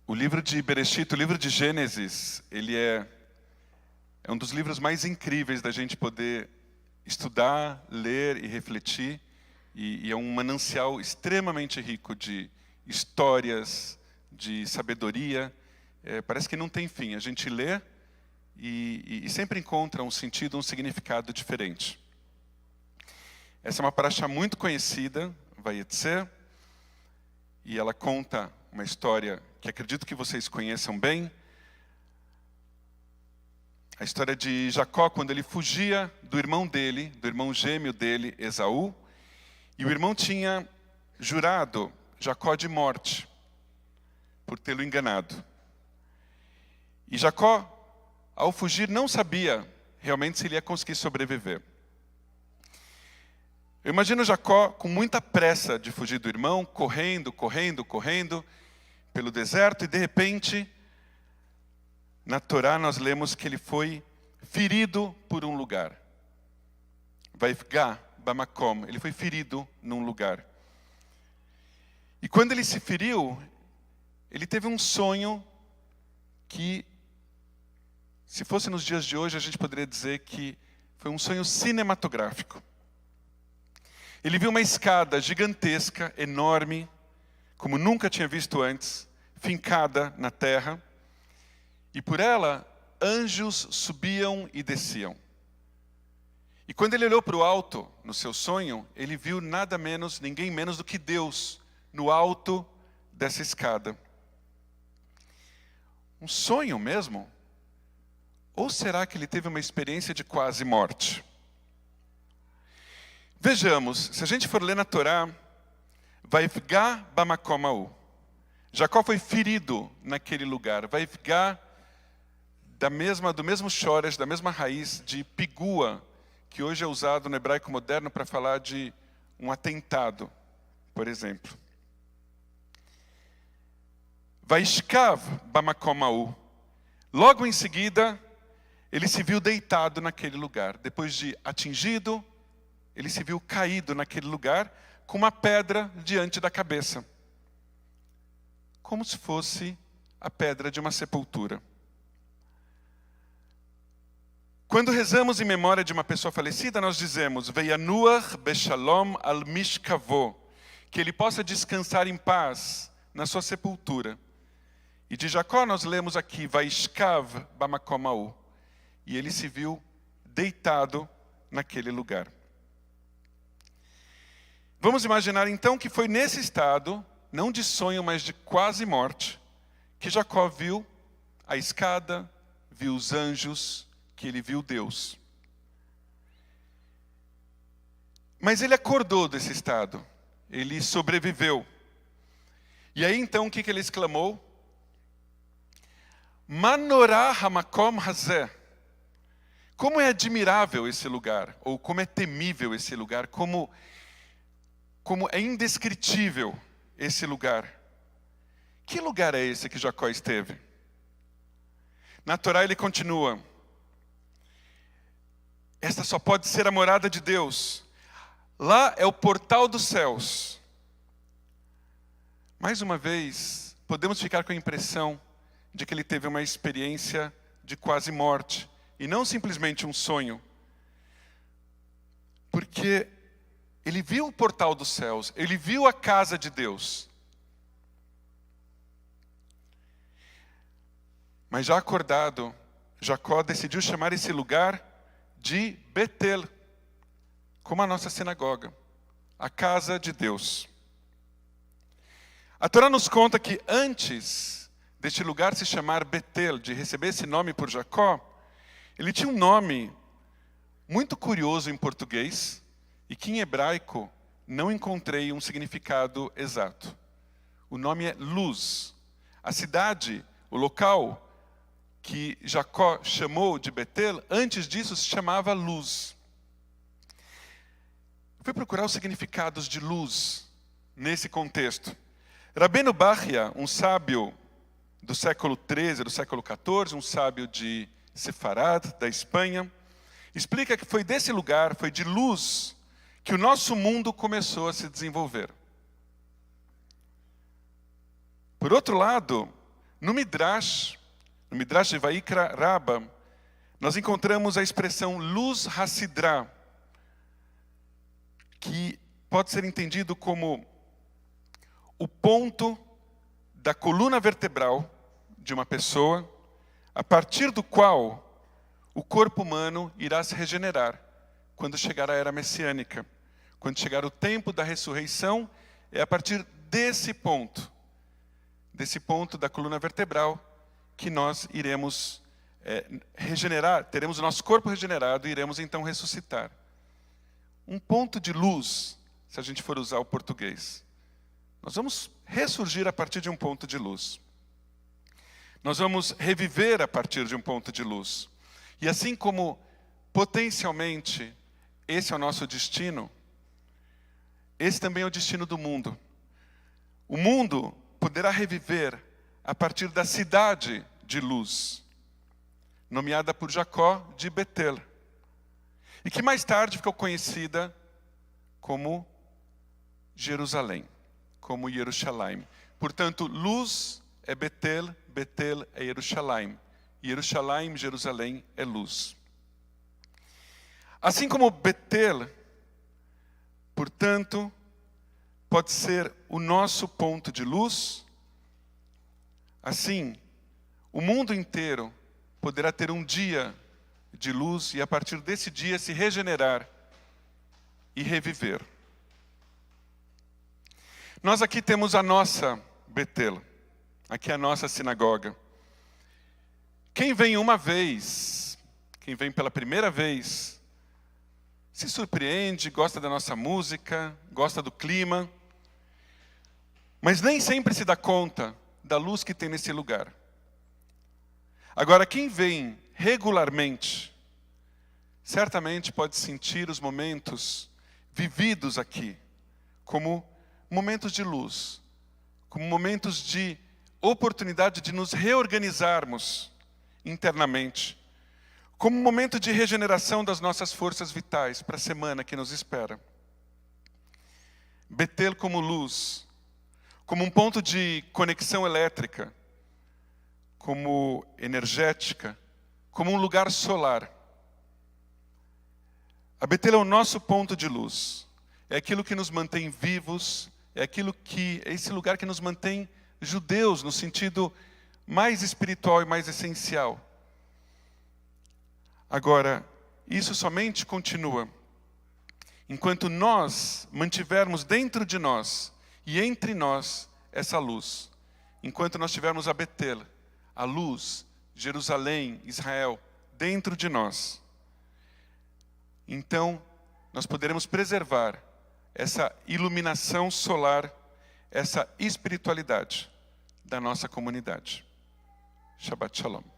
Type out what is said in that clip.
O livro de Bereshit, o livro de Gênesis, ele é um dos livros mais incríveis da gente poder estudar, ler e refletir. E é um manancial extremamente rico de histórias, de sabedoria. Parece que não tem fim. A gente lê e sempre encontra um sentido, um significado diferente. Essa é uma parashá muito conhecida, Vayetze, e ela conta uma história que acredito que vocês conheçam bem. A história de Jacó, quando ele fugia do irmão dele, do irmão gêmeo dele, Esaú, e o irmão tinha jurado Jacó de morte, por tê-lo enganado. E Jacó, ao fugir, não sabia realmente se ele ia conseguir sobreviver. Eu imagino Jacó com muita pressa de fugir do irmão, correndo pelo deserto, e de repente, na Torá nós lemos que ele foi ferido por um lugar. Vaifgá bamakom, ele foi ferido num lugar. E quando ele se feriu, ele teve um sonho que, se fosse nos dias de hoje, a gente poderia dizer que foi um sonho cinematográfico. Ele viu uma escada gigantesca, enorme, como nunca tinha visto antes, fincada na terra, e por ela anjos subiam e desciam. E quando ele olhou para o alto, no seu sonho, ele viu nada menos, ninguém menos do que Deus, no alto dessa escada. Um sonho mesmo? Ou será que ele teve uma experiência de quase morte? Vejamos, se a gente for ler na Torá, Vaifgá bamakom. Jacó foi ferido naquele lugar. Vaifgá do mesmo shoresh, da mesma raiz de pigua, que hoje é usado no hebraico moderno para falar de um atentado, por exemplo. Vaishkav bamakom. Logo em seguida, ele se viu deitado naquele lugar. Depois de atingido, ele se viu caído naquele lugar, com uma pedra diante da cabeça. Como se fosse a pedra de uma sepultura. Quando rezamos em memória de uma pessoa falecida, nós dizemos, Veyanuach beshalom al mishkavo, que ele possa descansar em paz na sua sepultura. E de Jacó nós lemos aqui, Vaishkav bamakom, e ele se viu deitado naquele lugar. Vamos imaginar então que foi nesse estado, não de sonho, mas de quase morte, que Jacó viu a escada, viu os anjos, que ele viu Deus. Mas ele acordou desse estado, ele sobreviveu. E aí então o que ele exclamou? Manorá hamakom hazeh. Como é admirável esse lugar, ou como é temível esse lugar, como é indescritível esse lugar. Que lugar é esse que Jacó esteve? Na Torá ele continua, esta só pode ser a morada de Deus. Lá é o portal dos céus. Mais uma vez, podemos ficar com a impressão de que ele teve uma experiência de quase morte, e não simplesmente um sonho. Porque ele viu o portal dos céus, ele viu a casa de Deus. Mas já acordado, Jacó decidiu chamar esse lugar de Betel, como a nossa sinagoga, a casa de Deus. A Torá nos conta que antes deste lugar se chamar Betel, de receber esse nome por Jacó, ele tinha um nome muito curioso em português, e que em hebraico não encontrei um significado exato. O nome é Luz. A cidade, o local que Jacó chamou de Betel, antes disso se chamava Luz. Fui procurar os significados de luz nesse contexto. Rabbeinu Bachya, um sábio do século XIII, do século XIV, um sábio de Sefarad, da Espanha, explica que foi desse lugar, foi de luz, que o nosso mundo começou a se desenvolver. Por outro lado, No Midrash de Vaikra Rabba, nós encontramos a expressão luz Hassidra, que pode ser entendido como o ponto da coluna vertebral de uma pessoa, a partir do qual o corpo humano irá se regenerar quando chegar a era messiânica. Quando chegar o tempo da ressurreição, é a partir desse ponto da coluna vertebral, que nós iremos regenerar, teremos o nosso corpo regenerado e iremos então ressuscitar. Um ponto de luz, se a gente for usar o português. Nós vamos ressurgir a partir de um ponto de luz. Nós vamos reviver a partir de um ponto de luz. E assim como potencialmente esse é o nosso destino, esse também é o destino do mundo. O mundo poderá reviver a partir da cidade de luz, nomeada por Jacó de Betel, e que mais tarde ficou conhecida como Jerusalém, como Yerushalayim. Portanto, luz é Betel, Betel é Yerushalayim, Yerushalayim, Jerusalém, é luz. Assim como Betel, portanto, pode ser o nosso ponto de luz, assim, o mundo inteiro poderá ter um dia de luz e a partir desse dia se regenerar e reviver. Nós aqui temos a nossa Betel, aqui a nossa sinagoga. Quem vem uma vez, quem vem pela primeira vez, se surpreende, gosta da nossa música, gosta do clima, mas nem sempre se dá conta da luz que tem nesse lugar. Agora, quem vem regularmente, certamente pode sentir os momentos vividos aqui como momentos de luz, como momentos de oportunidade de nos reorganizarmos internamente, como um momento de regeneração das nossas forças vitais para a semana que nos espera. Betel como luz, como um ponto de conexão elétrica, como energética, como um lugar solar. A Betel é o nosso ponto de luz, é aquilo que nos mantém vivos, é esse lugar que nos mantém judeus no sentido mais espiritual e mais essencial. Agora, isso somente continua enquanto nós mantivermos dentro de nós e entre nós essa luz. Enquanto nós tivermos a Betel, a luz, Jerusalém, Israel, dentro de nós. Então, nós poderemos preservar essa iluminação solar, essa espiritualidade da nossa comunidade. Shabbat Shalom.